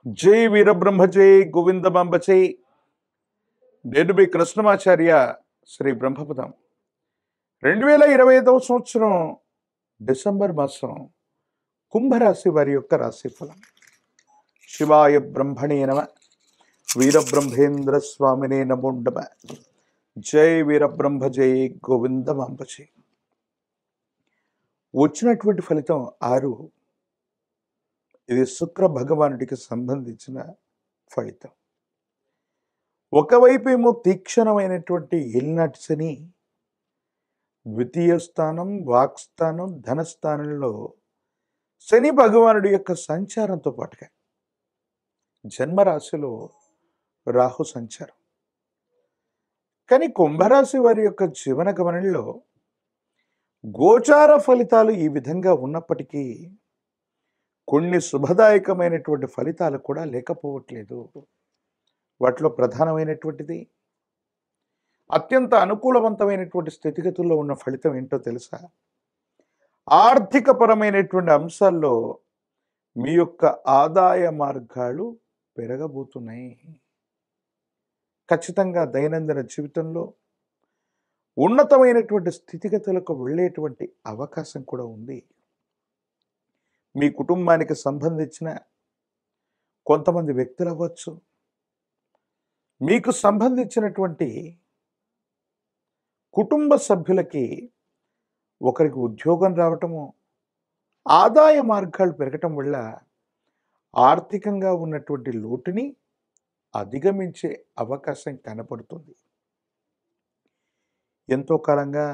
జై వీరబ్రహ్మ జై గోవిందమాంబ జై. నేను మీ కృష్ణమాచార్య. శ్రీ బ్రహ్మపదం 2025 సంవత్సరం డిసెంబర్ మాసం కుంభరాశి వారి యొక్క రాశిఫలం. శివాయ బ్రహ్మణే నమ. వీరబ్రహ్మేంద్ర స్వామినే నమో నమ. జై వీరబ్రహ్మ జై గోవిందమాంబ జై. వచ్చినటువంటి ఫలితం 6. ఇది శుక్ర భగవానుడికి సంబంధించిన ఫలితం. ఒకవైపు ఏమో తీక్షణమైనటువంటి ఏలినాటి శని ద్వితీయ స్థానం, వాక్స్థానం, ధనస్థానంలో శని భగవానుడి యొక్క సంచారంతో పాటుగా జన్మరాశిలో రాహు సంచారం. కానీ కుంభరాశి వారి యొక్క జీవన గమనంలో గోచార ఫలితాలు ఈ విధంగా ఉన్నప్పటికీ కొన్ని శుభదాయకమైనటువంటి ఫలితాలు కూడా లేకపోవట్లేదు. వాటిలో ప్రధానమైనటువంటిది అత్యంత అనుకూలవంతమైనటువంటి స్థితిగతుల్లో ఉన్న ఫలితం ఏంటో తెలుసా? ఆర్థికపరమైనటువంటి అంశాల్లో మీ యొక్క ఆదాయ మార్గాలు పెరగబోతున్నాయి. ఖచ్చితంగా దైనందిన జీవితంలో ఉన్నతమైనటువంటి స్థితిగతులకు వెళ్ళేటువంటి అవకాశం కూడా ఉంది. మీ కుటుంబానికి సంబంధించిన కొంతమంది వ్యక్తులు అవ్వచ్చు, మీకు సంబంధించినటువంటి కుటుంబ సభ్యులకి ఒకరికి ఉద్యోగం రావటము, ఆదాయ మార్గాలు పెరగటం వల్ల ఆర్థికంగా ఉన్నటువంటి లోటుని అధిగమించే అవకాశం కనపడుతుంది. ఎంతో కాలంగా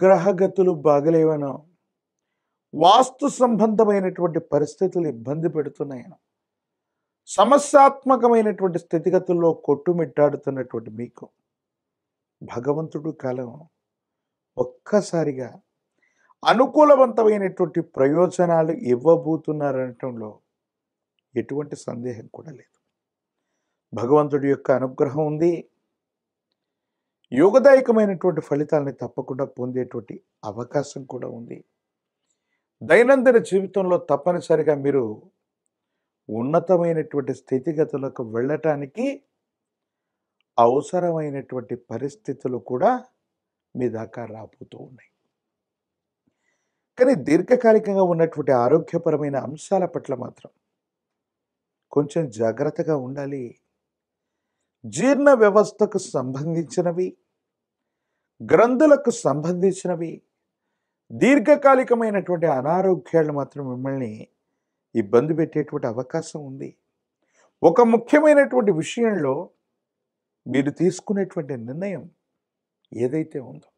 గ్రహగతులు బాగలేవనో, వాస్తు సంబంధమైనటువంటి పరిస్థితులు ఇబ్బంది పెడుతున్నాయనో, సమస్యాత్మకమైనటువంటి స్థితిగతుల్లో కొట్టుమిట్టాడుతున్నటువంటి మీకు భగవంతుడు కాలం ఒక్కసారిగా అనుకూలవంతమైనటువంటి ప్రయోజనాలు ఇవ్వబోతున్నారనటంలో ఎటువంటి సందేహం కూడా లేదు. భగవంతుడి యొక్క అనుగ్రహం ఉంది. యోగదాయకమైనటువంటి ఫలితాలని తప్పకుండా పొందేటువంటి అవకాశం కూడా ఉంది. దైనందిన జీవితంలో తప్పనిసరిగా మీరు ఉన్నతమైనటువంటి స్థితిగతులకు వెళ్ళటానికి అవసరమైనటువంటి పరిస్థితులు కూడా మీ దాకా రాబోతూ ఉన్నాయి. కానీ దీర్ఘకాలికంగా ఉన్నటువంటి ఆరోగ్యపరమైన అంశాల పట్ల మాత్రం కొంచెం జాగ్రత్తగా ఉండాలి. జీర్ణ వ్యవస్థకు సంబంధించినవి, గ్రంథులకు సంబంధించినవి, దీర్ఘకాలికమైనటువంటి అనారోగ్యాలు మాత్రం మిమ్మల్ని ఇబ్బంది పెట్టేటువంటి అవకాశం ఉంది. ఒక ముఖ్యమైనటువంటి విషయంలో మీరు తీసుకునేటువంటి నిర్ణయం ఏదైతే ఉందో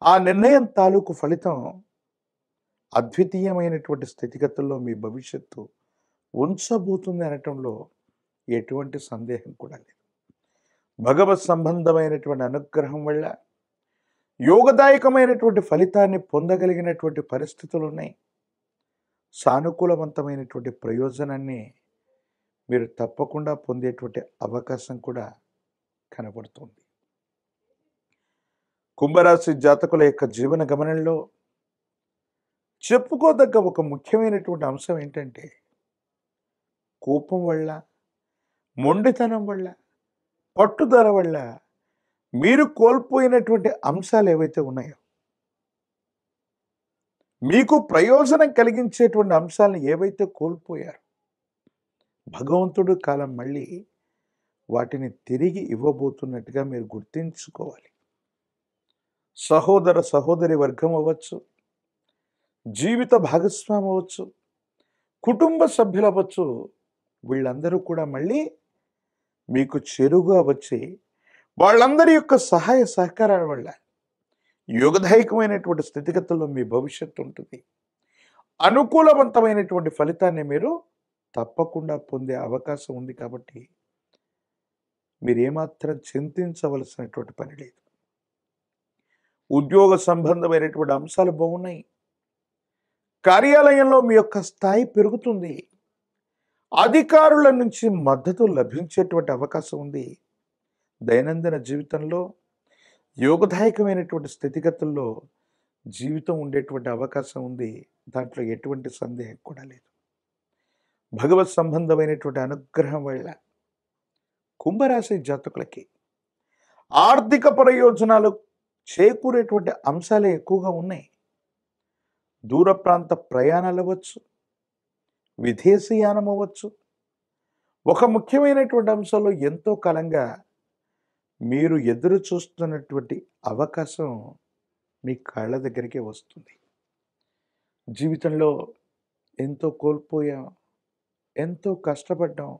ఆ నిర్ణయం తాలూకు ఫలితం అద్వితీయమైనటువంటి స్థితిగతుల్లో మీ భవిష్యత్తు ఉంచబోతుంది అనటంలో ఎటువంటి సందేహం కూడా లేదు. భగవత్ సంబంధమైనటువంటి అనుగ్రహం వల్ల యోగదాయకమైనటువంటి ఫలితాన్ని పొందగలిగినటువంటి పరిస్థితులు ఉన్నాయి. సానుకూలవంతమైనటువంటి ప్రయోజనాన్ని మీరు తప్పకుండా పొందేటువంటి అవకాశం కూడా కనబడుతుంది. కుంభరాశి జాతకుల యొక్క జీవన గమనంలో చెప్పుకోదగ్గ ఒక ముఖ్యమైనటువంటి అంశం ఏంటంటే, కోపం వల్ల, మొండితనం వల్ల, పట్టుదల వల్ల మీరు కోల్పోయినటువంటి అంశాలు ఏవైతే ఉన్నాయో, మీకు ప్రయోజనం కలిగించేటువంటి అంశాలను ఏవైతే కోల్పోయారో భగవంతుడు కాలం మళ్ళీ వాటిని తిరిగి ఇవ్వబోతున్నట్టుగా మీరు గుర్తించుకోవాలి. సహోదర సహోదరి వర్గం అవ్వచ్చు, జీవిత భాగస్వామి అవ్వచ్చు, కుటుంబ సభ్యులు అవ్వచ్చు, వీళ్ళందరూ కూడా మళ్ళీ మీకు చెరువుగా వచ్చి వాళ్ళందరి యొక్క సహాయ సహకారాల వల్ల యోగదాయకమైనటువంటి స్థితిగతుల్లో మీ భవిష్యత్తు ఉంటుంది. అనుకూలవంతమైనటువంటి ఫలితాన్ని మీరు తప్పకుండా పొందే అవకాశం ఉంది. కాబట్టి మీరు ఏమాత్రం చింతించవలసినటువంటి పని లేదు. ఉద్యోగ సంబంధమైనటువంటి అంశాలు బాగున్నాయి. కార్యాలయంలో మీ యొక్క స్థాయి పెరుగుతుంది. అధికారుల నుంచి మద్దతు లభించేటువంటి అవకాశం ఉంది. దైనందిన జీవితంలో యోగదాయకమైనటువంటి స్థితిగతుల్లో జీవితం ఉండేటువంటి అవకాశం ఉంది. దాంట్లో ఎటువంటి సందేహం కూడా లేదు. భగవత్ సంబంధమైనటువంటి అనుగ్రహం వల్ల కుంభరాశి జాతకులకి ఆర్థిక ప్రయోజనాలు చేకూరేటువంటి అంశాలే ఎక్కువగా ఉన్నాయి. దూర ప్రాంత ప్రయాణాలు అవ్వచ్చు, విదేశీయానం అవ్వచ్చు. ఒక ముఖ్యమైనటువంటి అంశంలో ఎంతో కాలంగా మీరు ఎదురు చూస్తున్నటువంటి అవకాశం మీ కళ్ళ దగ్గరికే వస్తుంది. జీవితంలో ఎంతో కోల్పోయాం, ఎంతో కష్టపడ్డాం,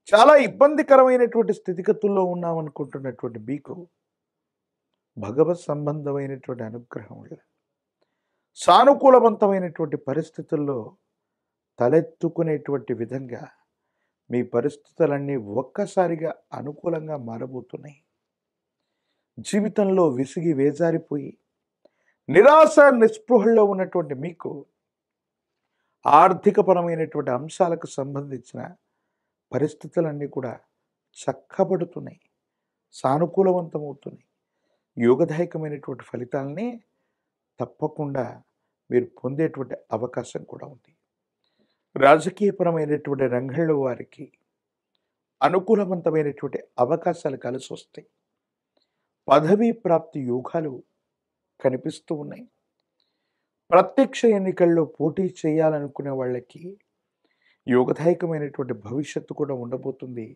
చాలా ఇబ్బందికరమైనటువంటి స్థితిగతుల్లో ఉన్నామనుకుంటున్నటువంటి మీకు భగవత్ సంబంధమైనటువంటి అనుగ్రహం వల్ల సానుకూలవంతమైనటువంటి పరిస్థితుల్లో తలెత్తుకునేటువంటి విధంగా మీ పరిస్థితులన్నీ ఒక్కసారిగా అనుకూలంగా మారబోతున్నాయి. జీవితంలో విసిగి వేజారిపోయి నిరాశ నిస్పృహల్లో ఉన్నటువంటి మీకు ఆర్థికపరమైనటువంటి అంశాలకు సంబంధించిన పరిస్థితులన్నీ కూడా చక్కబడుతున్నాయి, సానుకూలవంతమవుతున్నాయి. యోగదాయకమైనటువంటి ఫలితాలని తప్పకుండా మీరు పొందేటువంటి అవకాశం కూడా ఉంది. రాజకీయపరమైనటువంటి రంగంలో వారికి అనుకూలవంతమైనటువంటి అవకాశాలు కలిసి వస్తాయి. పదవీ ప్రాప్తి యోగాలు కనిపిస్తూ ఉన్నాయి. ప్రత్యక్ష ఎన్నికల్లో పోటీ చేయాలనుకునే వాళ్ళకి యోగదాయకమైనటువంటి భవిష్యత్తు కూడా ఉండబోతుంది.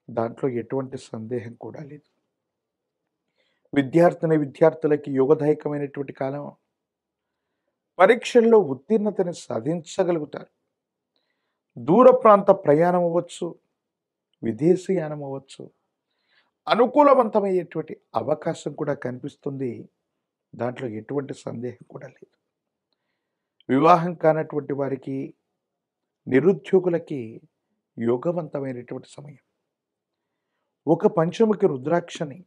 దాంట్లో ఎటువంటి సందేహం కూడా లేదు. విద్యార్థులకి యోగదాయకమైనటువంటి కాలం. పరీక్షల్లో ఉత్తీర్ణతని సాధించగలుగుతారు. దూర ప్రాంత ప్రయాణం అవ్వచ్చు, విదేశీయానం అవ్వచ్చు, అనుకూలవంతమయ్యేటువంటి అవకాశం కూడా కనిపిస్తుంది. దాంట్లో ఎటువంటి సందేహం కూడా లేదు. వివాహం కానటువంటి వారికి, నిరుద్యోగులకి యోగవంతమైనటువంటి సమయం. ఒక పంచముఖి రుద్రాక్షని,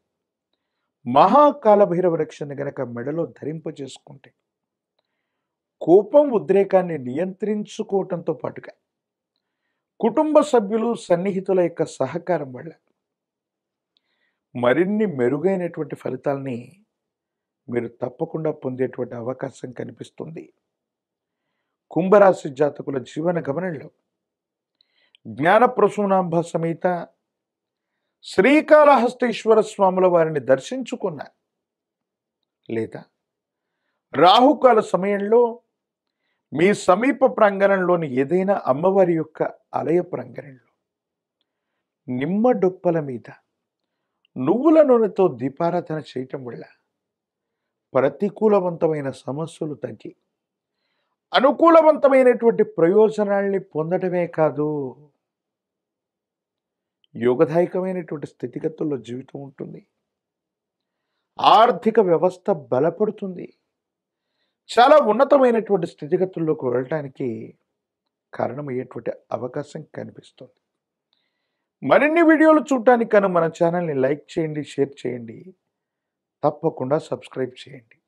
మహాకాలభైరవ రక్షని గనక మెడలో ధరింపజేసుకుంటే కోపం, ఉద్రేకాన్ని నియంత్రించుకోవటంతో పాటుగా కుటుంబ సభ్యులు, సన్నిహితుల యొక్క సహకారం వల్ల మరిన్ని మెరుగైనటువంటి ఫలితాల్ని మీరు తప్పకుండా పొందేటువంటి అవకాశం కనిపిస్తుంది. కుంభరాశి జాతకుల జీవన గమనంలో జ్ఞానప్రసూనాంబ సమేత శ్రీకాళహస్తీశ్వర స్వాముల వారిని దర్శించుకున్న, లేదా రాహుకాల సమయంలో మీ సమీప ప్రాంగణంలోని ఏదైనా అమ్మవారి యొక్క ఆలయ ప్రాంగణంలో నిమ్మ డొప్పల మీద నువ్వుల నూనెతో దీపారాధన చేయటం వల్ల ప్రతికూలవంతమైన సమస్యలు తగ్గి అనుకూలవంతమైనటువంటి ప్రయోజనాల్ని పొందడమే కాదు, యోగదాయకమైనటువంటి స్థితిగతుల్లో జీవితం ఉంటుంది. ఆర్థిక వ్యవస్థ బలపడుతుంది. చాలా ఉన్నతమైనటువంటి స్థితిగతుల్లోకి వెళ్ళటానికి కారణమయ్యేటువంటి అవకాశం కనిపిస్తుంది. మరిన్ని వీడియోలు చూడటానికి మన ఛానల్ని లైక్ చేయండి, షేర్ చేయండి, తప్పకుండా సబ్స్క్రైబ్ చేయండి.